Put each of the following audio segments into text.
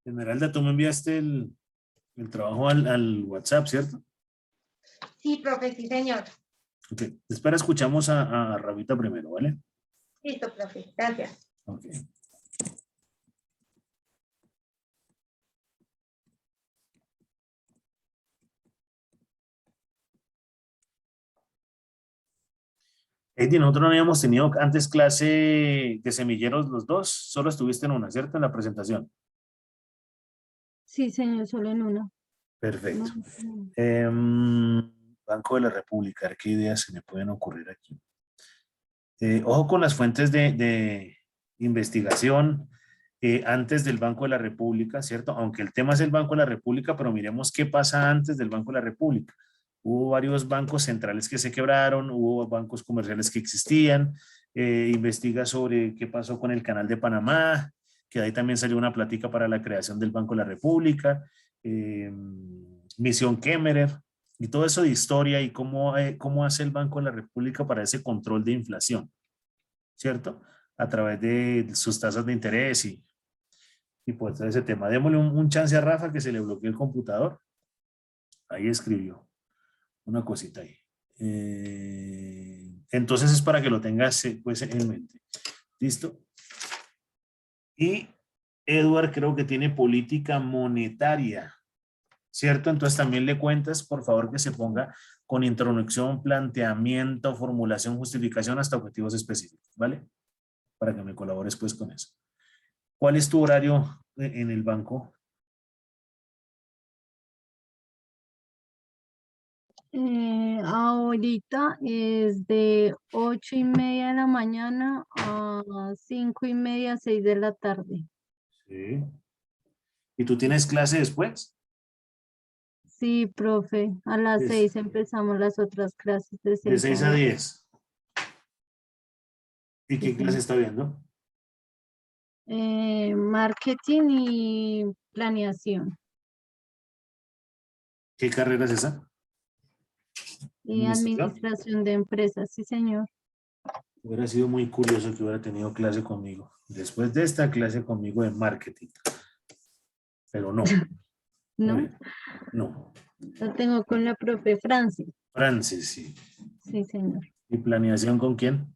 Esmeralda, tú me enviaste el trabajo al WhatsApp, ¿cierto? Sí, profe, sí, señor. Ok. Espera, escuchamos a Rabita primero, ¿vale? Listo, profe. Gracias. Ok. Eddie, nosotros no habíamos tenido antes clase de semilleros los dos, solo estuviste en una, ¿cierto? En la presentación. Sí, señor, solo en uno. Perfecto. No. Banco de la República, a ver qué ideas se me pueden ocurrir aquí. Ojo con las fuentes de investigación antes del Banco de la República, ¿cierto? Aunque el tema es el Banco de la República, pero miremos qué pasa antes del Banco de la República. Hubo varios bancos centrales que se quebraron, hubo bancos comerciales que existían, investiga sobre qué pasó con el Canal de Panamá, que de ahí también salió una plática para la creación del Banco de la República, Misión Kemmerer, y todo eso de historia y cómo hace el Banco de la República para ese control de inflación, ¿cierto? A través de sus tasas de interés y pues todo ese tema. Démosle un chance a Rafa que se le bloqueó el computador. Ahí escribió una cosita ahí. Entonces es para que lo tengas pues, en mente. ¿Listo? Y Edward creo que tiene política monetaria, ¿cierto? Entonces también le cuentas, por favor, que se ponga con introducción, planteamiento, formulación, justificación hasta objetivos específicos, ¿vale? Para que me colabores pues con eso. ¿Cuál es tu horario en el banco? Ahorita es de 8:30 de la mañana a 5:30, 6 de la tarde. Sí. ¿Y tú tienes clase después? Sí, profe, a las Es 6 empezamos las otras clases de de 6 a 6 a 10. 10. ¿Y Sí, qué clase señor. está viendo? Marketing y planeación ¿Qué carrera es esa? y ¿Administración? administración de empresas, sí, señor. Hubiera sido muy curioso que hubiera tenido clase conmigo. Después de esta clase conmigo de marketing. Pero no. ¿No? No. Lo tengo con la profe Francis. Francis, sí. Sí, señor. ¿Y planeación con quién?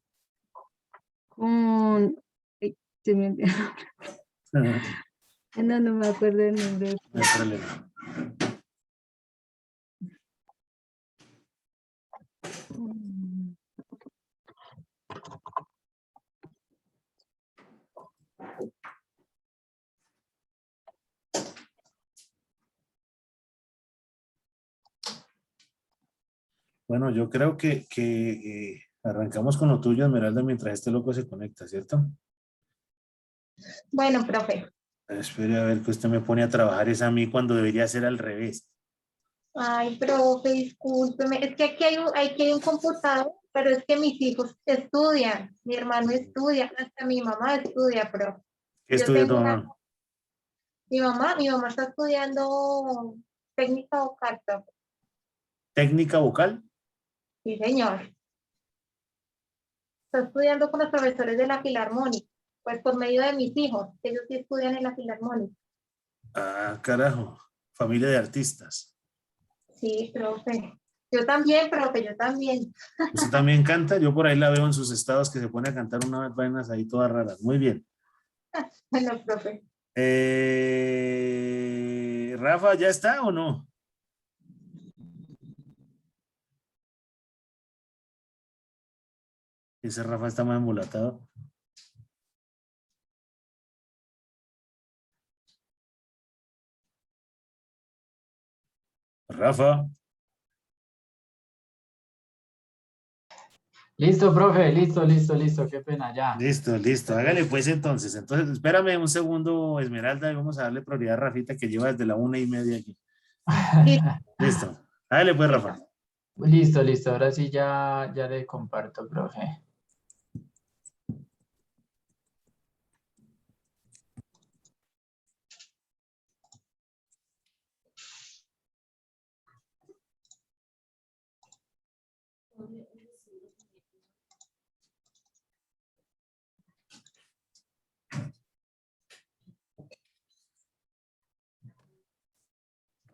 Con... ay, se me olvidó. No No me acuerdo el nombre. hay problema. Mm, Bueno, yo creo que arrancamos con lo tuyo, Esmeralda, mientras este loco se conecta, ¿cierto? Bueno, profe. Espere a ver que usted me pone a trabajar es a mí cuando debería ser al revés. Ay, profe, discúlpeme. Es que aquí hay un computador, pero es que mis hijos estudian. Mi hermano estudia, hasta mi mamá estudia, profe. ¿Qué Yo estudia tu tengo una, mamá? mi mamá está estudiando técnica vocal, profe. ¿Técnica vocal? Sí, señor. Está estudiando con los profesores de la Filarmónica, pues por medio de mis hijos, ellos sí estudian en la Filarmónica. Ah, carajo. Familia de artistas. Sí, profe. Yo también, profe, yo también. ¿Usted también canta? Yo por ahí la veo en sus estados que se pone a cantar unas vainas ahí todas raras. Muy bien. Bueno, profe. Rafa, ¿ya está o no? Ese Rafa está más embolatado. Rafa. Listo, profe, listo, qué pena, ya. Listo, listo. Hágale pues entonces. Entonces, espérame un segundo, Esmeralda, y vamos a darle prioridad a Rafita que lleva desde la 1:30 aquí. Listo, Listo. Hágale pues, listo. Rafa. Listo, ahora sí ya le comparto, profe.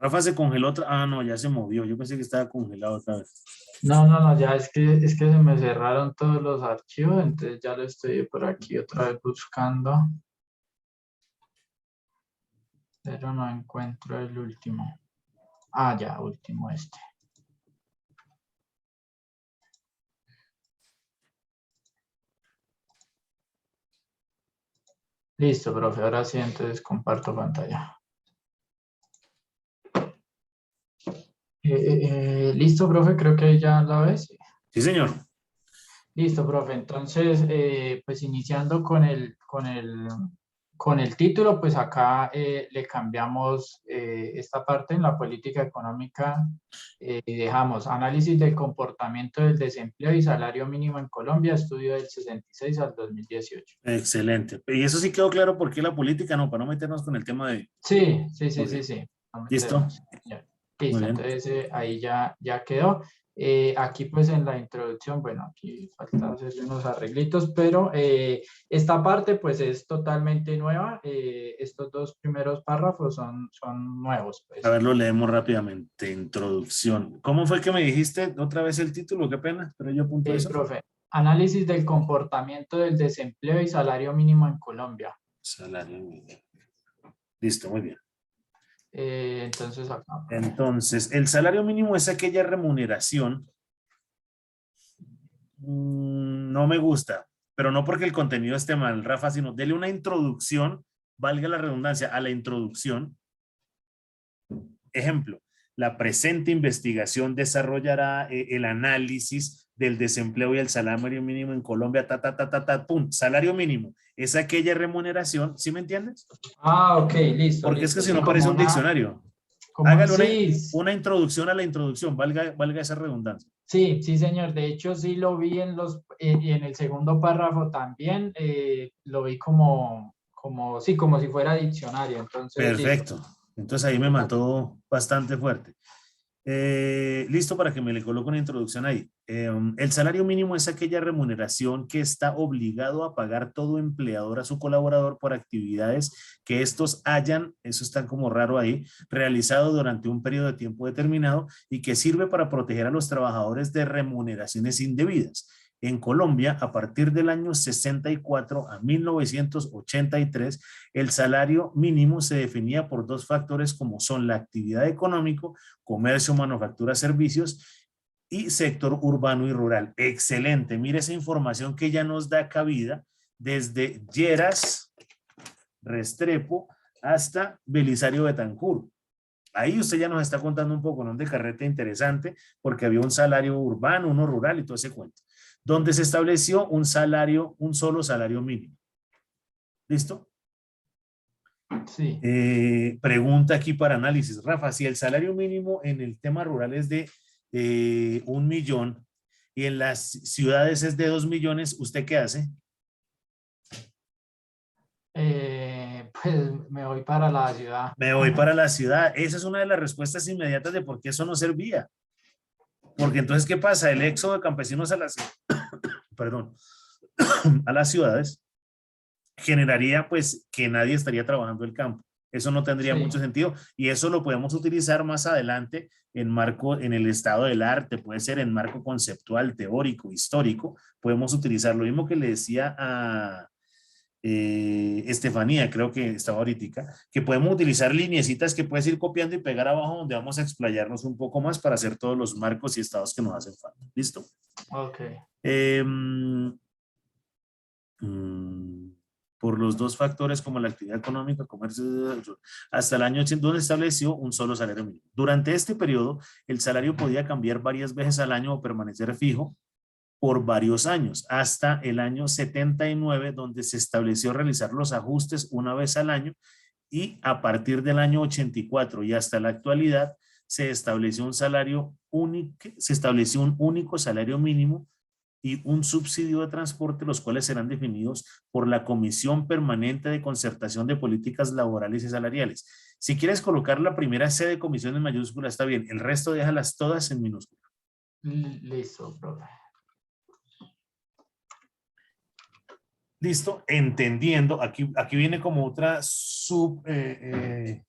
Rafa se congeló otra. Ah, no, ya se movió. Yo pensé que estaba congelado otra vez. No, ya es que se me cerraron todos los archivos, entonces ya lo estoy por aquí otra vez buscando, pero no encuentro el último. Ah, ya, último este. Listo, profe, ahora sí, entonces comparto pantalla. Listo, profe, creo que ya la ves. Sí, señor. Listo, profe. Entonces, pues iniciando con el título, pues acá le cambiamos esta parte en la política económica y dejamos análisis del comportamiento del desempleo y salario mínimo en Colombia, estudio del 66 al 2018. Excelente. Y eso sí quedó claro por qué la política, no, para no meternos con el tema de... Sí. Ok. No ¿Listo? meternos. Ya. Muy Listo, bien. entonces ahí ya quedó. Aquí pues en la introducción, bueno, aquí falta hacerle unos arreglitos, pero esta parte pues es totalmente nueva. Estos dos primeros párrafos son nuevos, A pues. ver, lo leemos rápidamente. Introducción. ¿Cómo fue que me dijiste otra vez el título? Qué pena, pero yo apunto eso. Profe, análisis del comportamiento del desempleo y salario mínimo en Colombia. Salario mínimo. Listo, muy bien. Entonces acá, profe. Entonces, el salario mínimo es aquella remuneración. No me gusta, pero no porque el contenido esté mal, Rafa, sino dele una introducción, valga la redundancia, a la introducción. Ejemplo, la presente investigación desarrollará el análisis del desempleo y el salario mínimo en Colombia, pum, salario mínimo. Es aquella remuneración, ¿sí me entiendes? Ah, ok, listo. Porque es que si Sí, no parece un diccionario. como, Hágale sí, una introducción a la introducción, valga esa redundancia. sí, señor. De hecho, sí lo vi y en el segundo párrafo también lo vi como si fuera diccionario. Entonces, listo. Perfecto. Entonces ahí me mató bastante fuerte. Listo para que me le coloque una introducción ahí. El salario mínimo es aquella remuneración que está obligado a pagar todo empleador a su colaborador por actividades que estos hayan, eso está como raro ahí, realizado durante un periodo de tiempo determinado y que sirve para proteger a los trabajadores de remuneraciones indebidas. En Colombia, a partir del año 64 a 1983, el salario mínimo se definía por dos factores como son la actividad económica, comercio, manufactura, servicios y sector urbano y rural. Excelente. Mire esa información que ya nos da cabida desde Lleras, Restrepo, hasta Belisario Betancur. Ahí usted ya nos está contando un poco, ¿no? De carrete interesante, porque había un salario urbano, uno rural y todo ese cuento, donde se estableció un salario, un solo salario mínimo. ¿Listo? Sí. Pregunta aquí para análisis. Rafa, si el salario mínimo en el tema rural es de 1 millón y en las ciudades es de 2 millones, ¿usted qué hace? Pues me voy para la ciudad. Me voy para la ciudad. Esa es una de las respuestas inmediatas de por qué eso no servía. Porque entonces, ¿qué pasa? El éxodo de campesinos a las, perdón, a las ciudades generaría pues que nadie estaría trabajando el campo. Eso no tendría Sí. mucho sentido y eso lo podemos utilizar más adelante en el estado del arte, puede ser en marco conceptual, teórico, histórico, podemos utilizar lo mismo que le decía a Estefanía, creo que estaba ahorita, que podemos utilizar lineecitas que puedes ir copiando y pegar abajo donde vamos a explayarnos un poco más para hacer todos los marcos y estados que nos hacen falta. ¿Listo? Ok. Por los dos factores como la actividad económica, comercio, hasta el año 80, donde estableció un solo salario mínimo. Durante este periodo, el salario podía cambiar varias veces al año o permanecer fijo por varios años, hasta el año 79, donde se estableció realizar los ajustes una vez al año, y a partir del año 84 y hasta la actualidad, se estableció un salario único, se estableció un único salario mínimo y un subsidio de transporte, los cuales serán definidos por la Comisión Permanente de Concertación de Políticas Laborales y Salariales. Si quieres colocar la primera C de comisión en mayúscula, está bien. El resto déjalas todas en minúscula. Listo, profe. Listo, entendiendo, aquí viene como otra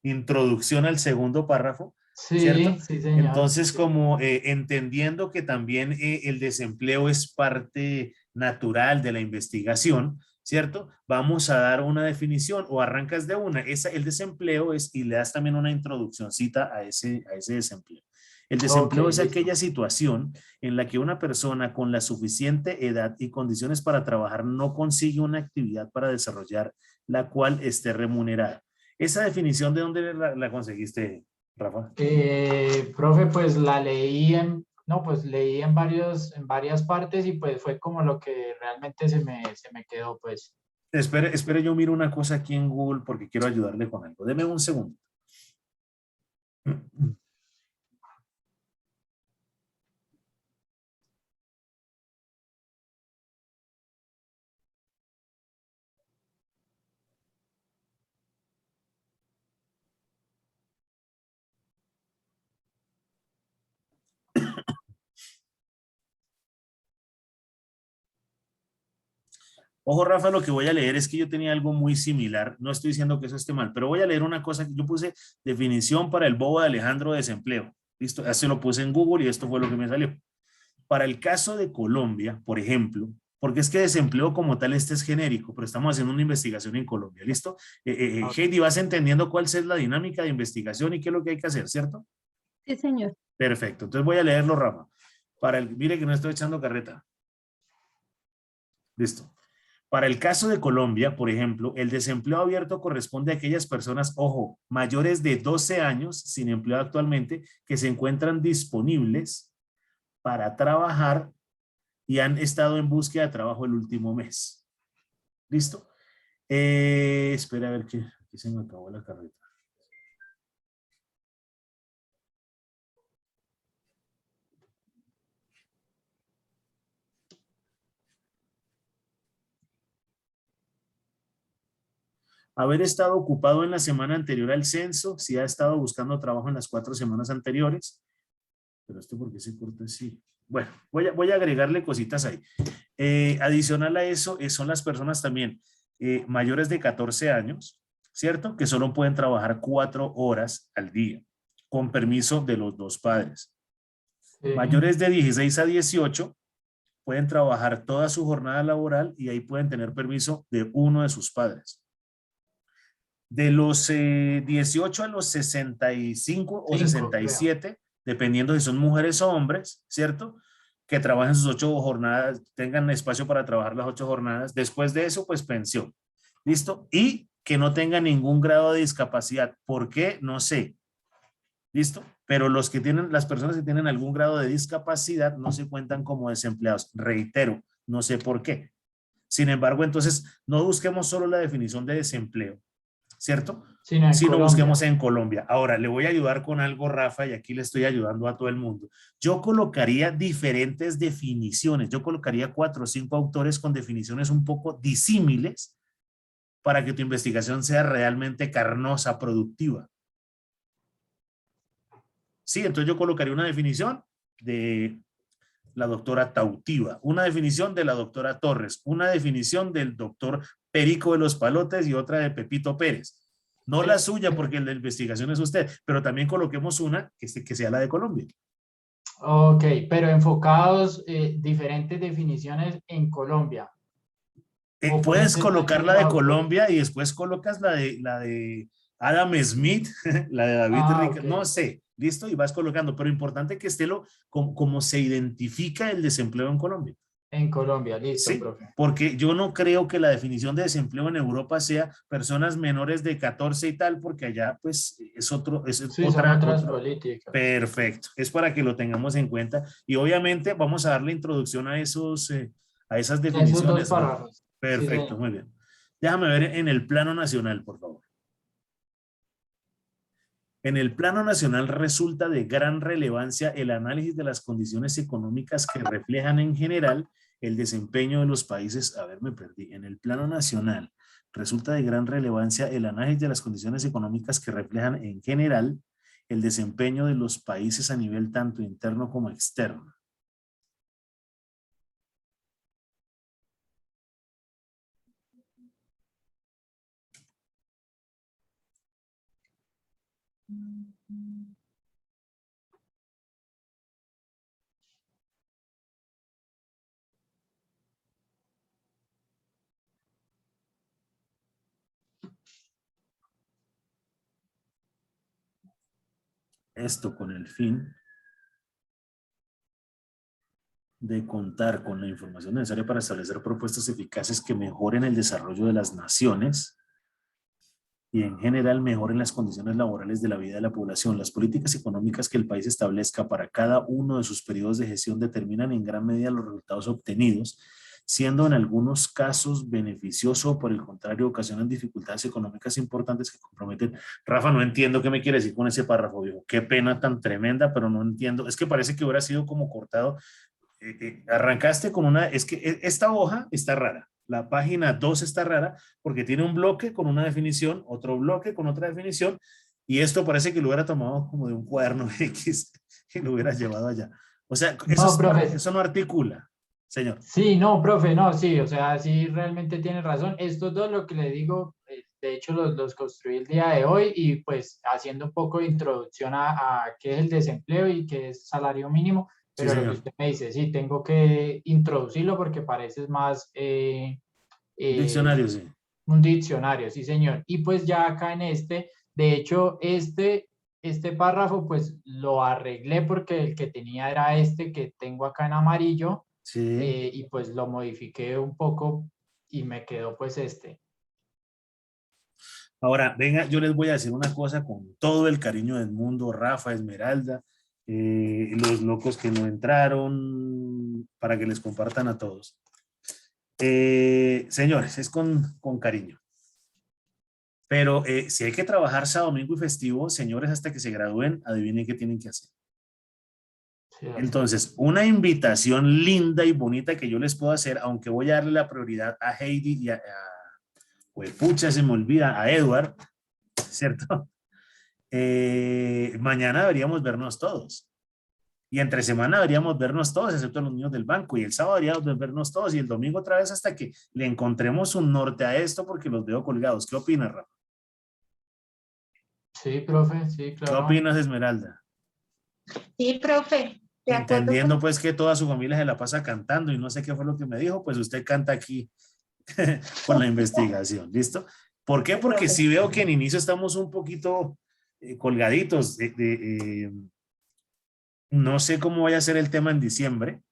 introducción al segundo párrafo. ¿cierto? Sí, sí, señor. Entonces, como entendiendo que también el desempleo es parte natural de la investigación, ¿cierto? Vamos a dar una definición o arrancas de una. El desempleo es, y le das también una introduccióncita a ese desempleo. El Ok, desempleo es listo. aquella situación en la que una persona con la suficiente edad y condiciones para trabajar no consigue una actividad para desarrollar la cual esté remunerada. Esa definición, ¿de dónde la conseguiste, Rafa? Profe, pues la leí no, pues leí en varias partes y pues fue como lo que realmente se me quedó, pues. Espere, yo miro una cosa aquí en Google porque quiero ayudarle con algo. Deme un segundo. Ojo, Rafa, lo que voy a leer es que yo tenía algo muy similar. No estoy diciendo que eso esté mal, pero voy a leer una cosa que yo puse: definición para el bobo de Alejandro de desempleo. Listo, así lo puse en Google y esto fue lo que me salió. Para el caso de Colombia, por ejemplo, porque es que desempleo como tal este es genérico, pero estamos haciendo una investigación en Colombia, ¿listo? Ok. Heidi, vas entendiendo cuál es la dinámica de investigación y qué es lo que hay que hacer, ¿cierto? Sí, señor. Perfecto, entonces voy a leerlo, Rafa. Mire que no estoy echando carreta. Listo. Para el caso de Colombia, por ejemplo, el desempleo abierto corresponde a aquellas personas, ojo, mayores de 12 años sin empleo actualmente, que se encuentran disponibles para trabajar y han estado en búsqueda de trabajo el último mes. ¿Listo? Espera a ver que aquí se me acabó la carreta. Haber estado ocupado en la semana anterior al censo, si ha estado buscando trabajo en las 4 semanas anteriores. Pero esto, ¿por qué se corta así? Bueno, voy a agregarle cositas ahí. Adicional a eso, son las personas también mayores de 14 años, ¿cierto? Que solo pueden trabajar 4 horas al día, con permiso de los dos padres. Sí. Mayores de 16 a 18 pueden trabajar toda su jornada laboral y ahí pueden tener permiso de uno de sus padres. De los 18 a los 65 o 5, creo. 67, dependiendo si son mujeres o hombres, ¿cierto? Que trabajen sus 8 jornadas, tengan espacio para trabajar las 8 jornadas. Después de eso, pues pensión. ¿Listo? Y que no tengan ningún grado de discapacidad. ¿Por qué? No sé. ¿Listo? Pero las personas que tienen algún grado de discapacidad no se cuentan como desempleados. Reitero, no sé por qué. Sin embargo, entonces, no busquemos solo la definición de desempleo, ¿cierto? Sino en Sino busquemos Colombia. en Colombia. Ahora, le voy a ayudar con algo, Rafa, y aquí le estoy ayudando a todo el mundo. Yo colocaría diferentes definiciones. Yo colocaría 4 o 5 autores con definiciones un poco disímiles para que tu investigación sea realmente carnosa, productiva. Sí, entonces yo colocaría una definición de la doctora Tautiva, una definición de la doctora Torres, una definición del doctor Perico de los Palotes y otra de Pepito Pérez. No la suya porque la investigación es usted, pero también coloquemos una que sea la de Colombia. Ok, pero enfocados diferentes definiciones en Colombia. O pueden Puedes ser del colocar la mismo de autor. Colombia y después colocas la de Adam Smith, la de David Ah, Rick, ok. no sé, listo, y vas colocando, pero importante que esté como se identifica el desempleo en Colombia. En Colombia, listo, Sí, profe. porque yo no creo que la definición de desempleo en Europa sea personas menores de 14 y tal, porque allá pues es Sí, son otras otra. políticas. Perfecto, es para que lo tengamos en cuenta y obviamente vamos a darle introducción a esas Esos dos definiciones, Rafa. párrafos. Sí, Perfecto, señor. muy bien. Déjame ver en el plano nacional, por favor. En el plano nacional resulta de gran relevancia el análisis de las condiciones económicas que reflejan en general el desempeño de los países. A ver, me perdí. En el plano nacional resulta de gran relevancia el análisis de las condiciones económicas que reflejan en general el desempeño de los países a nivel tanto interno como externo. Esto con el fin de contar con la información necesaria para establecer propuestas eficaces que mejoren el desarrollo de las naciones y en general mejoren las condiciones laborales de la vida de la población. Las políticas económicas que el país establezca para cada uno de sus periodos de gestión determinan en gran medida los resultados obtenidos, siendo en algunos casos beneficioso o por el contrario ocasionan dificultades económicas importantes que comprometen. Rafa, no entiendo qué me quiere decir con ese párrafo, viejo. Qué pena tan tremenda, pero no entiendo. Es que parece que hubiera sido como cortado. Arrancaste con una, es que esta hoja está rara. La página 2 está rara porque tiene un bloque con una definición, otro bloque con otra definición, y esto parece que lo hubiera tomado como de un cuaderno X y lo hubiera llevado allá. O sea, No, profe. eso no articula, señor. Sí, no, profe, no, sí, o sea, sí, realmente tiene razón. Estos dos, lo que le digo, de hecho los construí el día de hoy y pues haciendo un poco de introducción a qué es el desempleo y qué es salario mínimo, Sí, pero lo que señor. usted me dice, sí, tengo que introducirlo porque parece más Diccionario, sí. un diccionario, sí, señor. Y pues ya acá en de hecho, este párrafo pues lo arreglé porque el que tenía era este que tengo acá en amarillo. Sí. Y pues lo modifiqué un poco y me quedó pues este. Ahora, venga, yo les voy a decir una cosa con todo el cariño del mundo, Rafa, Esmeralda, los locos que no entraron, para que les compartan a todos. Señores, es con cariño. Pero si hay que trabajar sábado, domingo y festivo, señores, hasta que se gradúen, adivinen qué tienen que hacer. Sí, Entonces, una invitación linda y bonita que yo les puedo hacer, aunque voy a darle la prioridad a Heidi y pues pucha, se me olvida, a Edward, ¿cierto? Mañana deberíamos vernos todos. Y entre semana deberíamos vernos todos, excepto los niños del banco. Y el sábado deberíamos vernos todos. Y el domingo otra vez hasta que le encontremos un norte a esto porque los veo colgados. ¿Qué opinas, Rafa? sí, profe, sí, ¿Qué claro. opinas, Esmeralda? Sí, profe, de acuerdo con... Entendiendo pues que toda su familia se la pasa cantando y no sé qué fue lo que me dijo, pues usted canta aquí con la investigación, ¿listo? ¿Por qué? Sí, Porque profe. si veo que en inicio estamos un poquito colgaditos. No sé cómo vaya a ser el tema en diciembre.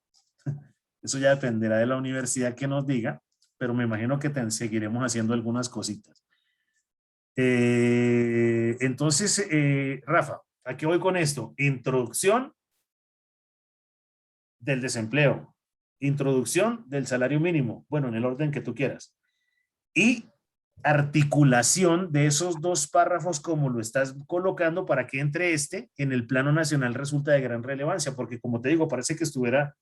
Eso ya dependerá de la universidad que nos diga, pero me imagino que seguiremos haciendo algunas cositas. Entonces, Rafa, ¿a qué voy con esto? Introducción del desempleo, introducción del salario mínimo, bueno, en el orden que tú quieras, y articulación de esos dos párrafos como lo estás colocando para que entre en el plano nacional resulta de gran relevancia, porque como te digo, parece que estuviera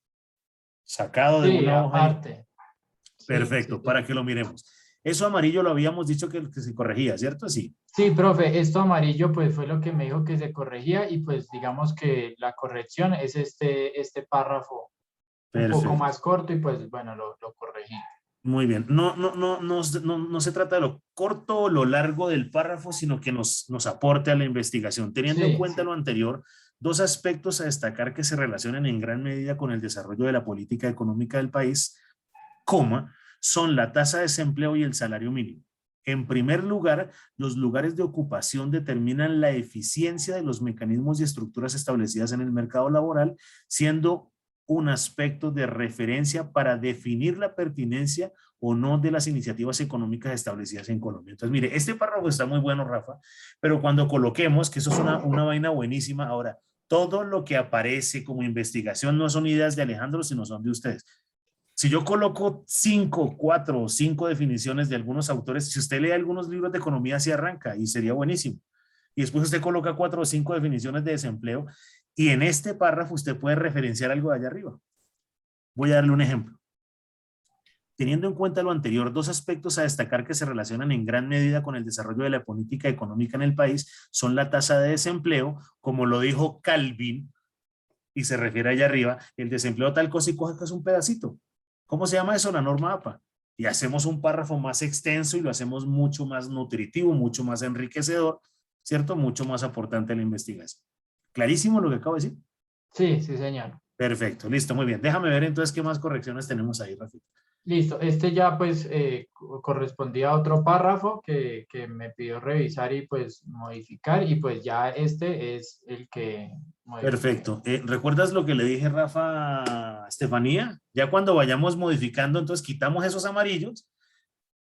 sacado de Sí, una hoja ahí. aparte. Sí, sí, Perfecto, para que lo miremos. Eso amarillo lo habíamos dicho que se corregía, ¿cierto? Sí. sí, profe, esto amarillo pues fue lo que me dijo que se corregía y pues digamos que la corrección es este párrafo un poco Perfecto. más corto y pues bueno, lo corregí. Muy bien. No se trata de lo corto o lo largo del párrafo, sino que nos aporte a la investigación. Teniendo en Sí, cuenta sí. lo anterior, dos aspectos a destacar que se relacionan en gran medida con el desarrollo de la política económica del país, son la tasa de desempleo y el salario mínimo. En primer lugar, los lugares de ocupación determinan la eficiencia de los mecanismos y estructuras establecidas en el mercado laboral, siendo un aspecto de referencia para definir la pertinencia o no de las iniciativas económicas establecidas en Colombia. Entonces, mire, este párrafo está muy bueno, Rafa, pero cuando coloquemos, que eso es una vaina buenísima, ahora, todo lo que aparece como investigación no son ideas de Alejandro, sino son de ustedes. Si yo coloco 4 o 5 definiciones de algunos autores, si usted lee algunos libros de economía, se arranca y sería buenísimo. Y después usted coloca 4 o 5 definiciones de desempleo y en este párrafo usted puede referenciar algo de allá arriba. Voy a darle un ejemplo. Teniendo en cuenta lo anterior, dos aspectos a destacar que se relacionan en gran medida con el desarrollo de la política económica en el país son la tasa de desempleo, como lo dijo Calvin, y se refiere allá arriba, el desempleo tal cosa y cosa que es un pedacito. ¿Cómo se llama eso? La norma APA. Y hacemos un párrafo más extenso y lo hacemos mucho más nutritivo, mucho más enriquecedor, ¿cierto? Mucho más aportante a la investigación. ¿Clarísimo lo que acabo de decir? Sí, sí, señor. Perfecto, listo, muy bien. Déjame ver entonces qué más correcciones tenemos ahí, Rafita. Listo, este ya pues correspondía a otro párrafo que me pidió revisar y pues modificar, y pues ya este es el que modifiqué. Perfecto. ¿Recuerdas lo que le dije, Rafa, a Estefanía? Ya cuando vayamos modificando, entonces quitamos esos amarillos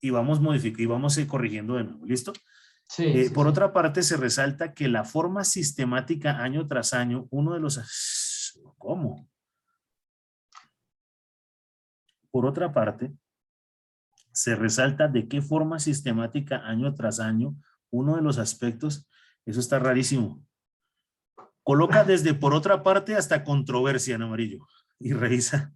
y vamos modificando y vamos corrigiendo de nuevo. ¿Listo? Sí, sí, Por sí. otra parte, se resalta que la forma sistemática año tras año, uno de los... ¿Cómo? Por otra parte, se resalta de qué forma sistemática año tras año, uno de los aspectos, eso está rarísimo. Coloca desde por otra parte hasta controversia en amarillo y revisa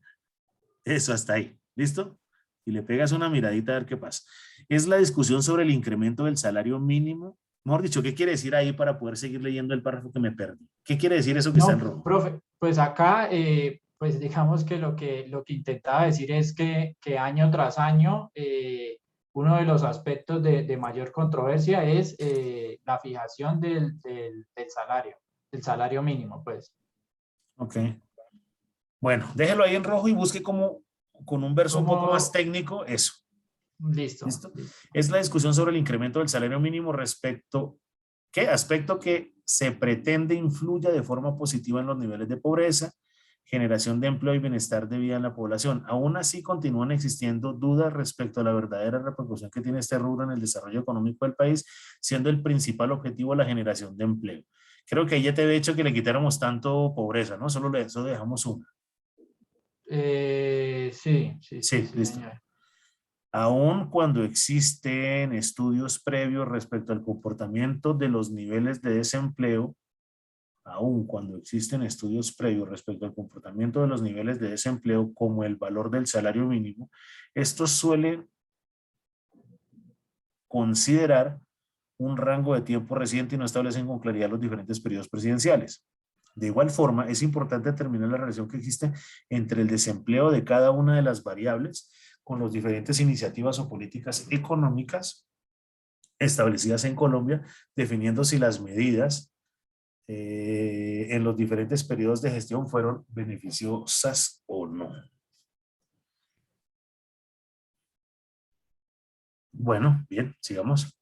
eso hasta ahí. ¿Listo? Y le pegas una miradita a ver qué pasa. Es la discusión sobre el incremento del salario mínimo. Mejor dicho, ¿qué quiere decir ahí para poder seguir leyendo el párrafo que me perdí? ¿Qué quiere decir eso que está en No, rojo? profe, pues acá, pues digamos que lo que intentaba decir es que año tras año, uno de los aspectos de mayor controversia es la fijación del salario mínimo, pues. Ok. Bueno, déjelo ahí en rojo y busque como con un verso un poco más Como, técnico eso. listo. ¿Listo? Es la discusión sobre el incremento del salario mínimo respecto, ¿qué aspecto que se pretende influya de forma positiva en los niveles de pobreza, generación de empleo y bienestar de vida en la población? Aún así, continúan existiendo dudas respecto a la verdadera repercusión que tiene este rubro en el desarrollo económico del país, siendo el principal objetivo la generación de empleo. Creo que ahí ya te he dicho que le quitáramos tanto pobreza, ¿no? Solo dejamos una. Sí, Sí, listo. señor. Aun cuando existen estudios previos respecto al comportamiento de los niveles de desempleo, aun cuando existen estudios previos respecto al comportamiento de los niveles de desempleo como el valor del salario mínimo, estos suelen considerar un rango de tiempo reciente y no establecen con claridad los diferentes periodos presidenciales. De igual forma, es importante determinar la relación que existe entre el desempleo de cada una de las variables con las diferentes iniciativas o políticas económicas establecidas en Colombia, definiendo si las medidas en los diferentes periodos de gestión fueron beneficiosas o no. Bueno, bien, sigamos.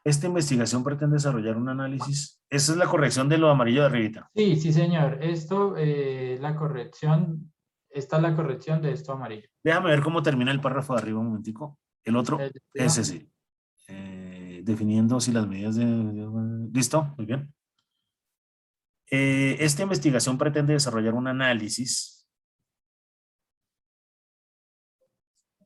Esta investigación pretende desarrollar un análisis. Esa es la corrección de lo amarillo de arribita. Sí, señor. Esto, la corrección, esta es la corrección de esto amarillo. Déjame ver cómo termina el párrafo de arriba un momentico. El otro, El- ese sí. Definiendo si las medidas de... ¿Listo? Muy bien. Esta investigación pretende desarrollar un análisis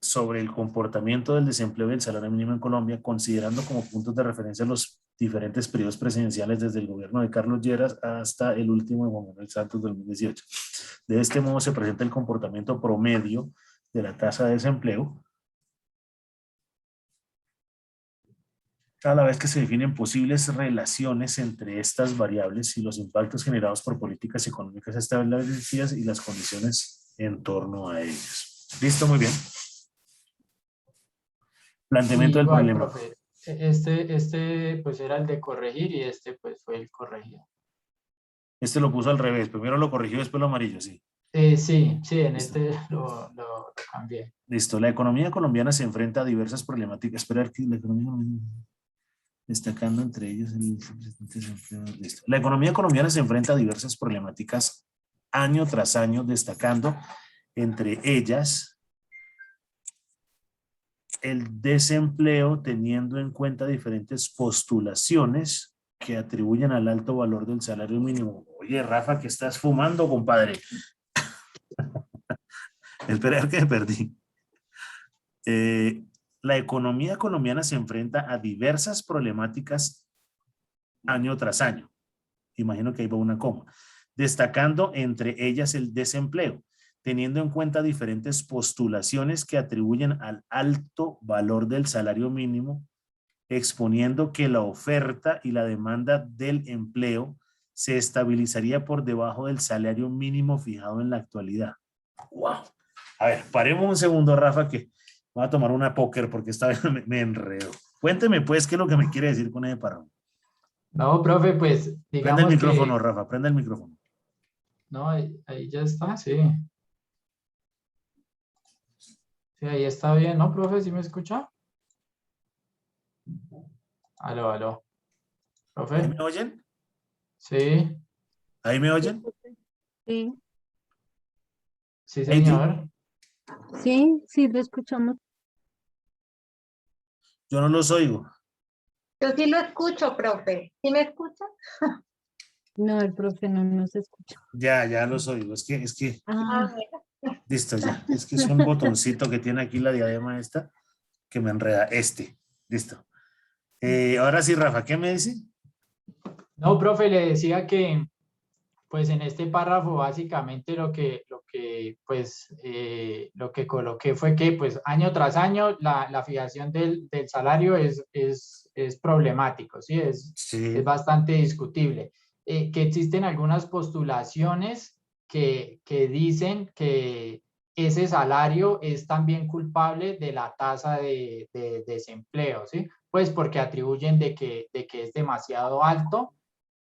sobre el comportamiento del desempleo y el salario mínimo en Colombia, considerando como puntos de referencia los diferentes periodos presidenciales desde el gobierno de Carlos Lleras hasta el último de Juan Manuel Santos 2018. De este modo se presenta el comportamiento promedio de la tasa de desempleo, a la vez que se definen posibles relaciones entre estas variables y los impactos generados por políticas económicas establecidas y las condiciones en torno a ellas. ¿Listo? Muy bien. Planteamiento del Igual, problema. profe. Este pues era el de corregir y este pues fue el corregido. Este lo puso al revés. Primero lo corrigió, después lo amarillo, sí. Sí, en Listo. este lo cambié. Listo. La economía colombiana se enfrenta a diversas problemáticas. Esperar que la economía destacando entre ellos el listo. La economía colombiana se enfrenta a diversas problemáticas año tras año, destacando entre ellas el desempleo, teniendo en cuenta diferentes postulaciones que atribuyen al alto valor del salario mínimo. Oye, Rafa, ¿qué estás fumando, compadre? Esperar que me perdí. La economía colombiana se enfrenta a diversas problemáticas año tras año. Imagino que ahí va una coma. Destacando entre ellas el desempleo, teniendo en cuenta diferentes postulaciones que atribuyen al alto valor del salario mínimo, exponiendo que la oferta y la demanda del empleo se estabilizaría por debajo del salario mínimo fijado en la actualidad. ¡Wow! A ver, paremos un segundo, Rafa, que voy a tomar una póker porque esta vez me enredo. Cuénteme, pues, qué es lo que me quiere decir con ese párrafo. No, profe, pues Prende el digamos micrófono, que... Rafa, prende el micrófono. No, ahí ya está, sí. Sí, ahí está bien, ¿no, profe? ¿Sí me escucha? Aló, aló. ¿Ahí ¿Profe? me oyen? Sí, ¿Ahí me oyen? Sí, sí, Heidi, señor. sí, sí, lo escuchamos. yo no los oigo. Yo sí lo escucho, profe. ¿Sí me escucha? No, el profe no nos escucha. Ya los oigo. Es que, Ah, Ah, bueno. listo ya. Es que es un botoncito que tiene aquí la diadema esta que me enreda. Listo. Ahora sí, Rafa, ¿qué me dice? No, profe, le decía que, pues en este párrafo básicamente lo que coloqué fue que pues año tras año la fijación del salario es problemático, ¿sí? Es Sí. bastante discutible. Que existen algunas postulaciones que dicen que ese salario es también culpable de la tasa de desempleo, ¿sí? Pues porque atribuyen de que es demasiado alto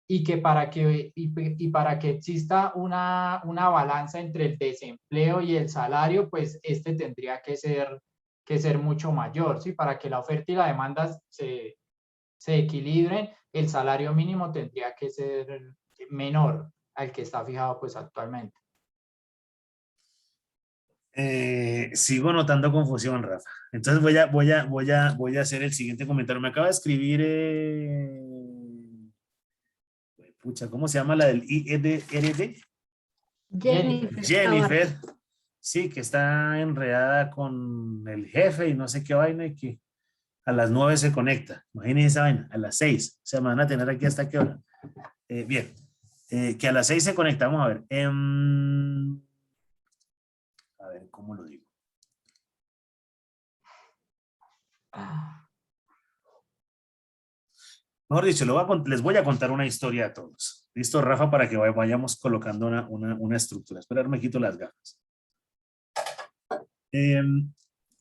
y que para que exista una balanza entre el desempleo y el salario, pues este tendría que ser mucho mayor, ¿sí? Para que la oferta y la demanda se equilibren, el salario mínimo tendría que ser menor al que está fijado pues actualmente. Sigo notando confusión, Rafa. Entonces voy a hacer el siguiente comentario. Me acaba de escribir, pucha, ¿cómo se llama la del IEDRD? Jennifer. Jennifer Navarro. Jennifer, sí, que está enredada con el jefe y no sé qué vaina y que a las 9 se conecta. Imagínense esa vaina, a las 6. O sea, me van a tener aquí hasta qué hora. Bien, que a las 6 se conecta. Vamos a ver. A ver, ¿cómo lo digo? Mejor dicho, les voy a contar una historia a todos. ¿Listo, Rafa? Para que vayamos colocando una estructura. Esperar, me quito las gafas.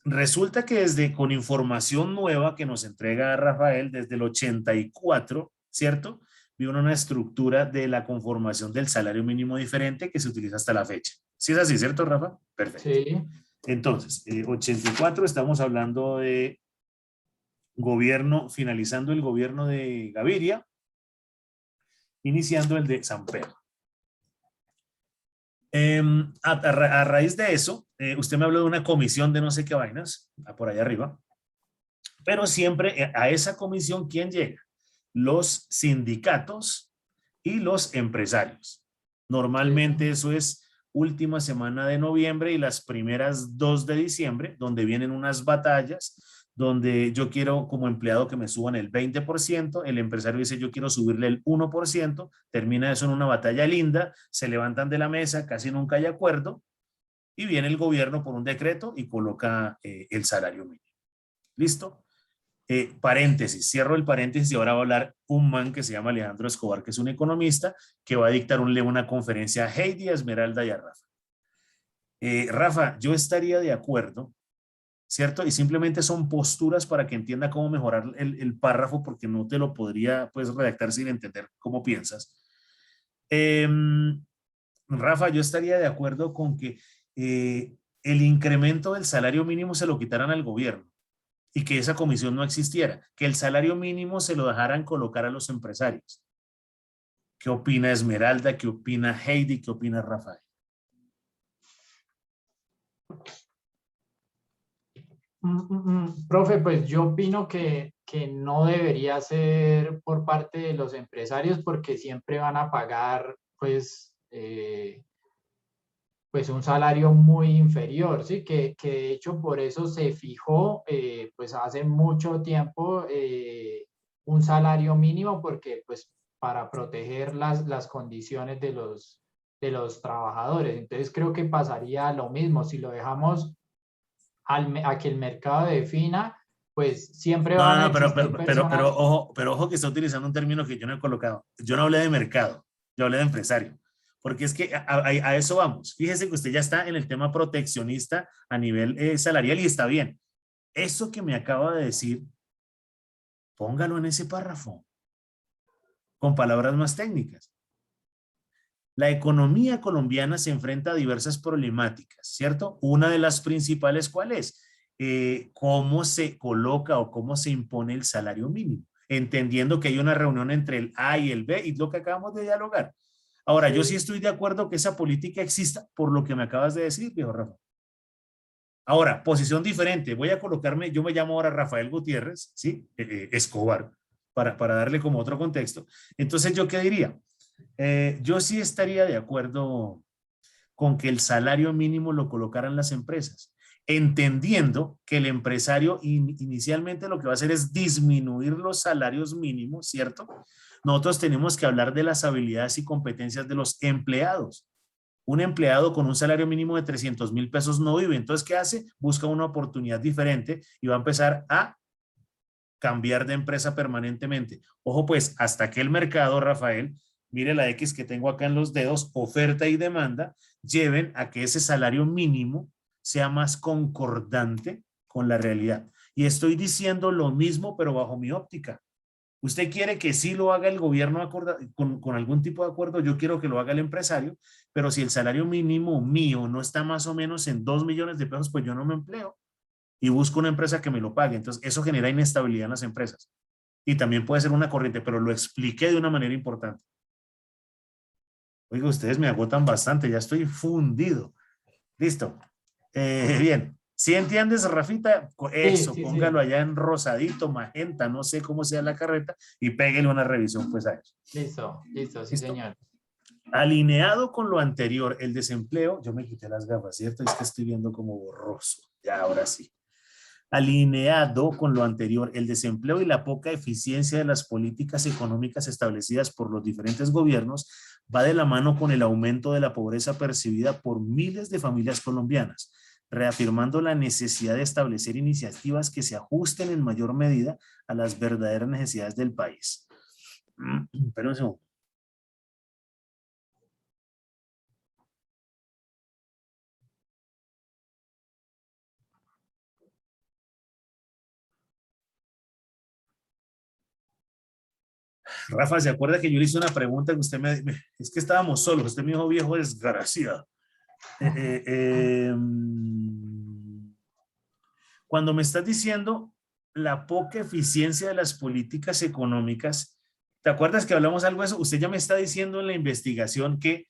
Resulta que con información nueva que nos entrega Rafael desde el 84, ¿cierto? Vino una estructura de la conformación del salario mínimo diferente que se utiliza hasta la fecha. ¿Sí es así, cierto, Rafa? Perfecto. Sí, Entonces, 84 estamos hablando de gobierno, finalizando el gobierno de Gaviria, iniciando el de San Pedro. A raíz de eso, usted me habló de una comisión de no sé qué vainas, por allá arriba, pero siempre a esa comisión, ¿quién llega? Los sindicatos y los empresarios. Normalmente sí. eso es última semana de noviembre y las primeras 2 de diciembre, donde vienen unas batallas, donde yo quiero como empleado que me suban el 20%, el empresario dice yo quiero subirle el 1%, termina eso en una batalla linda, se levantan de la mesa, casi nunca hay acuerdo, y viene el gobierno por un decreto y coloca el salario mínimo. ¿Listo? Paréntesis, cierro el paréntesis y ahora va a hablar un man que se llama Alejandro Escobar, que es un economista, que va a dictar una conferencia a Heidi, a Esmeralda y a Rafa. Rafa, yo estaría de acuerdo, ¿cierto? Y simplemente son posturas para que entienda cómo mejorar el párrafo, porque no te lo podría pues redactar sin entender cómo piensas. Eh, Rafa, yo estaría de acuerdo con que el incremento del salario mínimo se lo quitaran al gobierno y que esa comisión no existiera, que el salario mínimo se lo dejaran colocar a los empresarios. ¿Qué opina Esmeralda? ¿Qué opina Heidi? ¿Qué opina Rafael? Profe, pues yo opino que no debería ser por parte de los empresarios porque siempre van a pagar pues un salario muy inferior, ¿sí? Que de hecho por eso se fijó pues hace mucho tiempo un salario mínimo porque pues para proteger las condiciones de los trabajadores. Entonces creo que pasaría lo mismo si lo dejamos a que el mercado defina, pues siempre No, van no, a no, existir personas. pero ojo que está utilizando un término que yo no he colocado. Yo no hablé de mercado, yo hablé de empresario. Porque es que a eso vamos. Fíjese que usted ya está en el tema proteccionista a nivel salarial y está bien. Eso que me acaba de decir, póngalo en ese párrafo, con palabras más técnicas. La economía colombiana se enfrenta a diversas problemáticas, ¿cierto? Una de las principales, ¿cuál es? Cómo se coloca o cómo se impone el salario mínimo, entendiendo que hay una reunión entre el A y el B y lo que acabamos de dialogar. Ahora, yo sí estoy de acuerdo que esa política exista por lo que me acabas de decir, viejo Rafa. Ahora, posición diferente. Voy a colocarme, yo me llamo ahora Rafael Gutiérrez, ¿sí? Escobar, para darle como otro contexto. Entonces, ¿yo qué diría? Yo sí estaría de acuerdo con que el salario mínimo lo colocaran las empresas, entendiendo que el empresario inicialmente lo que va a hacer es disminuir los salarios mínimos, ¿cierto? Nosotros tenemos que hablar de las habilidades y competencias de los empleados. Un empleado con un salario mínimo de 300.000 pesos no vive. Entonces, ¿qué hace? Busca una oportunidad diferente y va a empezar a cambiar de empresa permanentemente. Ojo pues, hasta que el mercado, Rafael, mire la X que tengo acá en los dedos, oferta y demanda, lleven a que ese salario mínimo sea más concordante con la realidad. Y estoy diciendo lo mismo, pero bajo mi óptica. Usted quiere que sí lo haga el gobierno con algún tipo de acuerdo, yo quiero que lo haga el empresario, pero si el salario mínimo mío no está más o menos en 2 millones de pesos, pues yo no me empleo y busco una empresa que me lo pague. Entonces, eso genera inestabilidad en las empresas. Y también puede ser una corriente, pero lo expliqué de una manera importante. Oiga, ustedes me agotan bastante, ya estoy fundido. Listo. Bien. ¿Sí entiendes, Rafita? Eso, Sí, póngalo allá en rosadito, magenta, no sé cómo sea la carreta, y péguele una revisión pues a eso. Listo, sí, ¿Listo? señor. Alineado con lo anterior, el desempleo, yo me quité las gafas, ¿cierto? Es que estoy viendo como borroso. Ya, ahora sí. Alineado con lo anterior, el desempleo y la poca eficiencia de las políticas económicas establecidas por los diferentes gobiernos va de la mano con el aumento de la pobreza percibida por miles de familias colombianas, reafirmando la necesidad de establecer iniciativas que se ajusten en mayor medida a las verdaderas necesidades del país. Pero un segundo. Rafa, ¿se acuerda que yo le hice una pregunta que usted es que estábamos solos, usted me dijo viejo desgraciado? Cuando me estás diciendo la poca eficiencia de las políticas económicas, ¿te acuerdas que hablamos algo de eso? Usted ya me está diciendo en la investigación que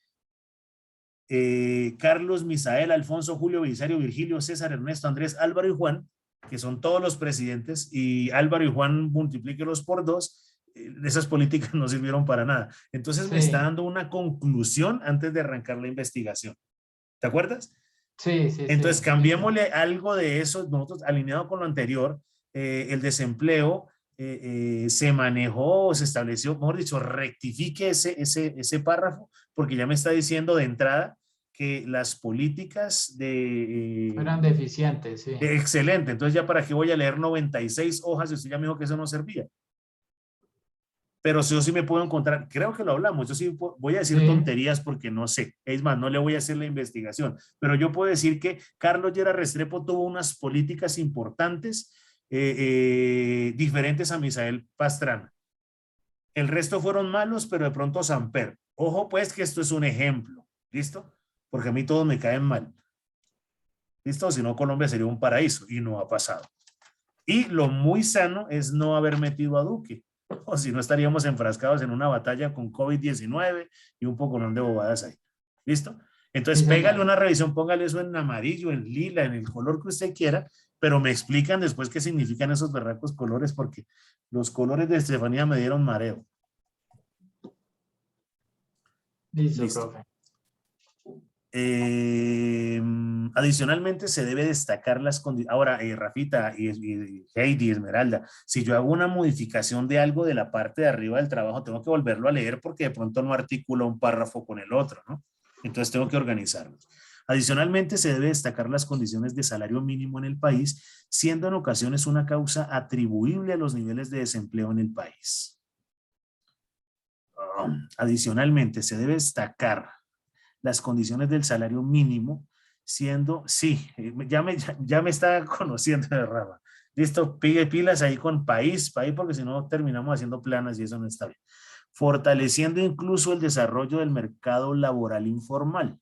Carlos, Misael, Alfonso, Julio, Belisario, Virgilio, César, Ernesto, Andrés, Álvaro y Juan, que son todos los presidentes, y Álvaro y Juan multiplíquelos por 2, esas políticas no sirvieron para nada. Entonces me está dando una conclusión antes de arrancar la investigación. ¿Te acuerdas? Sí. Entonces cambiémosle algo de eso, nosotros alineado con lo anterior, el desempleo se manejó, se estableció, mejor dicho, rectifique ese párrafo, porque ya me está diciendo de entrada que las políticas Eran deficientes, sí. Excelente, entonces ya para qué voy a leer 96 hojas y usted ya me dijo que eso no servía. Pero yo sí me puedo encontrar, creo que lo hablamos, yo sí voy a decir tonterías porque no sé, es más, no le voy a hacer la investigación, pero yo puedo decir que Carlos Lleras Restrepo tuvo unas políticas importantes diferentes a Misael Pastrana. El resto fueron malos, pero de pronto Samper. Ojo pues que esto es un ejemplo, ¿listo? Porque a mí todos me caen mal. ¿Listo? Si no, Colombia sería un paraíso y no ha pasado. Y lo muy sano es no haber metido a Duque, o si no estaríamos enfrascados en una batalla con COVID-19 y un poco de bobadas ahí. ¿Listo? Entonces, pégale una revisión, póngale eso en amarillo, en lila, en el color que usted quiera, pero me explican después qué significan esos berracos colores, porque los colores de Estefanía me dieron mareo. Listo. Profe. Adicionalmente se debe destacar las condiciones. Ahora, Rafita y Heidi, Esmeralda, si yo hago una modificación de algo de la parte de arriba del trabajo, tengo que volverlo a leer porque de pronto no articula un párrafo con el otro, ¿no? Entonces tengo que organizarlos. Adicionalmente se debe destacar las condiciones de salario mínimo en el país, siendo en ocasiones una causa atribuible a los niveles de desempleo en el país. Adicionalmente se debe destacar las condiciones del salario mínimo, siendo, sí, ya me está conociendo de Rafa. Listo, pide pilas ahí con país, porque si no terminamos haciendo planas y eso no está bien. fortaleciendo incluso el desarrollo del mercado laboral informal.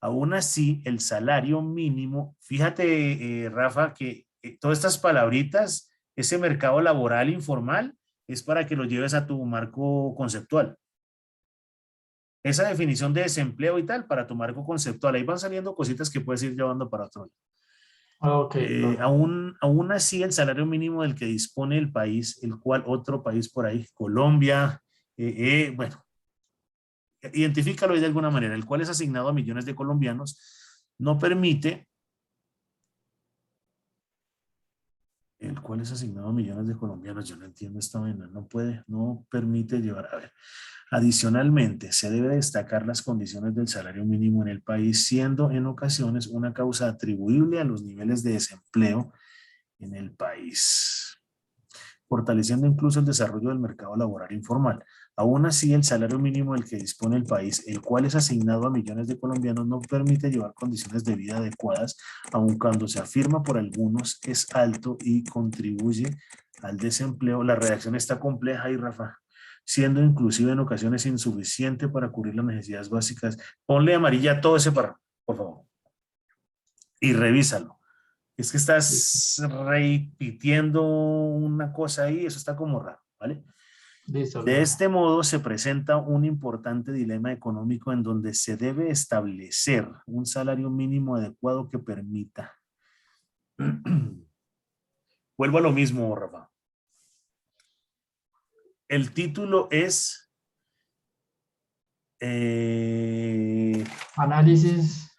Aún así, el salario mínimo, fíjate, Rafa, que todas estas palabritas, ese mercado laboral informal, es para que lo lleves a tu marco conceptual. Esa definición de desempleo y tal, para tu marco conceptual. Ahí van saliendo cositas que puedes ir llevando para otro lado. Ok, Aún así, el salario mínimo del que dispone el país, el cual otro país por ahí, Colombia, bueno, identifícalo de alguna manera, el cual es asignado a millones de colombianos, no permite, el cual es asignado a millones de colombianos, yo no entiendo esta vaina, no puede, no permite llevar, a ver. Adicionalmente, se debe destacar las condiciones del salario mínimo en el país, siendo en ocasiones una causa atribuible a los niveles de desempleo en el país, fortaleciendo incluso el desarrollo del mercado laboral informal. Aún así, el salario mínimo del que dispone el país, el cual es asignado a millones de colombianos, no permite llevar condiciones de vida adecuadas, aun cuando se afirma por algunos es alto y contribuye al desempleo. La redacción está compleja y, Rafa, siendo inclusive en ocasiones insuficiente para cubrir las necesidades básicas. Ponle amarilla todo ese párrafo, por favor, y revísalo. Es que estás repitiendo una cosa ahí, eso está como raro, ¿vale? listo. De este modo se presenta un importante dilema económico en donde se debe establecer un salario mínimo adecuado que permita. Vuelvo a lo mismo, Rafa. El título es Análisis.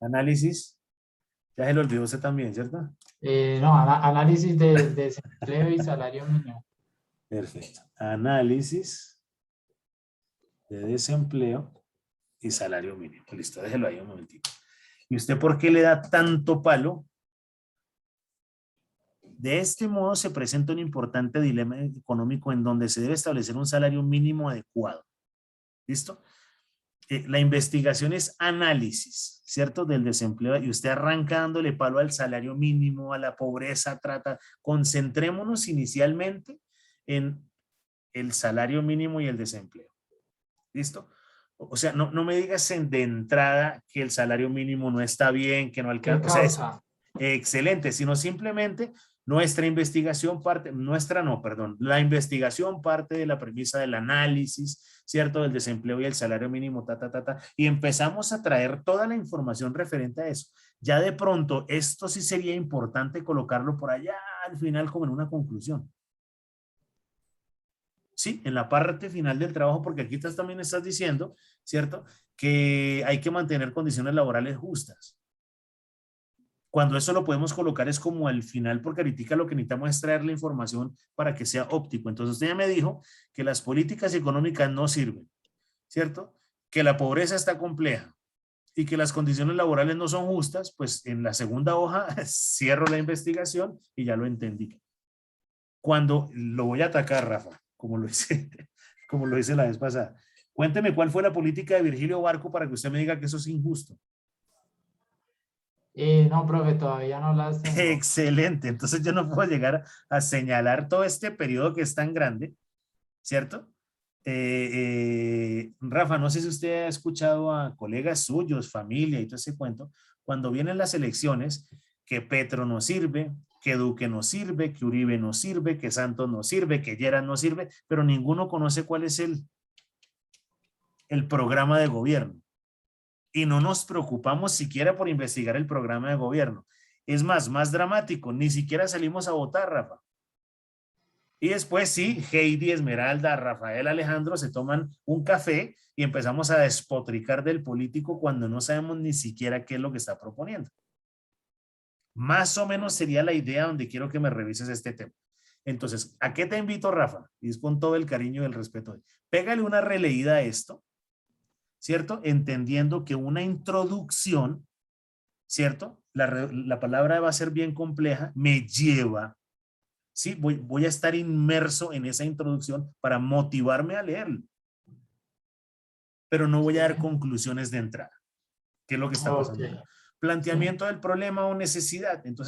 Análisis. Ya se lo olvidó usted también, ¿cierto? No, análisis de desempleo y salario mínimo. Perfecto. Análisis de desempleo y salario mínimo. Listo, déjelo ahí un momentito. ¿Y usted por qué le da tanto palo? De este modo se presenta un importante dilema económico en donde se debe establecer un salario mínimo adecuado. ¿Listo? La investigación es análisis, ¿cierto? Del desempleo, y usted arranca dándole palo al salario mínimo, a la pobreza, concentrémonos inicialmente en el salario mínimo y el desempleo. ¿Listo? O sea, no me digas de entrada que el salario mínimo no está bien, que no alcanza. ¿Qué O sea, es causa? excelente, sino simplemente nuestra investigación parte, la investigación parte de la premisa del análisis, ¿cierto? Del desempleo y el salario mínimo, y empezamos a traer toda la información referente a eso. Ya de pronto, esto sí sería importante colocarlo por allá al final como en una conclusión. Sí, en la parte final del trabajo, porque aquí también estás diciendo, ¿cierto? Que hay que mantener condiciones laborales justas. Cuando eso lo podemos colocar es como al final, porque ahorita lo que necesitamos es traer la información para que sea óptico. Entonces usted ya me dijo que las políticas económicas no sirven, ¿cierto? Que la pobreza está compleja y que las condiciones laborales no son justas, pues en la segunda hoja cierro la investigación y ya lo entendí. Cuando lo voy a atacar, Rafa, como lo hice la vez pasada, cuénteme cuál fue la política de Virgilio Barco para que usted me diga que eso es injusto. No, profe, todavía no las tengo. Excelente, entonces yo no puedo llegar a señalar todo este periodo que es tan grande, ¿cierto? Rafa, no sé si usted ha escuchado a colegas suyos, familia y todo ese cuento, cuando vienen las elecciones, que Petro no sirve, que Duque no sirve, que Uribe no sirve, que Santos no sirve, que Lleras no sirve, pero ninguno conoce cuál es el programa de gobierno. Y no nos preocupamos siquiera por investigar el programa de gobierno. Es más dramático, ni siquiera salimos a votar, Rafa. Y después sí, Heidi, Esmeralda, Rafael, Alejandro se toman un café y empezamos a despotricar del político cuando no sabemos ni siquiera qué es lo que está proponiendo. Más o menos sería la idea donde quiero que me revises este tema. Entonces, ¿a qué te invito, Rafa? Y es con todo el cariño y el respeto. Pégale una releída a esto, ¿cierto? Entendiendo que una introducción, ¿cierto? La palabra va a ser bien compleja, me lleva, ¿sí? Voy a estar inmerso en esa introducción para motivarme a leerlo. Pero no voy a dar conclusiones de entrada. ¿Qué es lo que está pasando? Okay. Planteamiento del problema o necesidad. Entonces,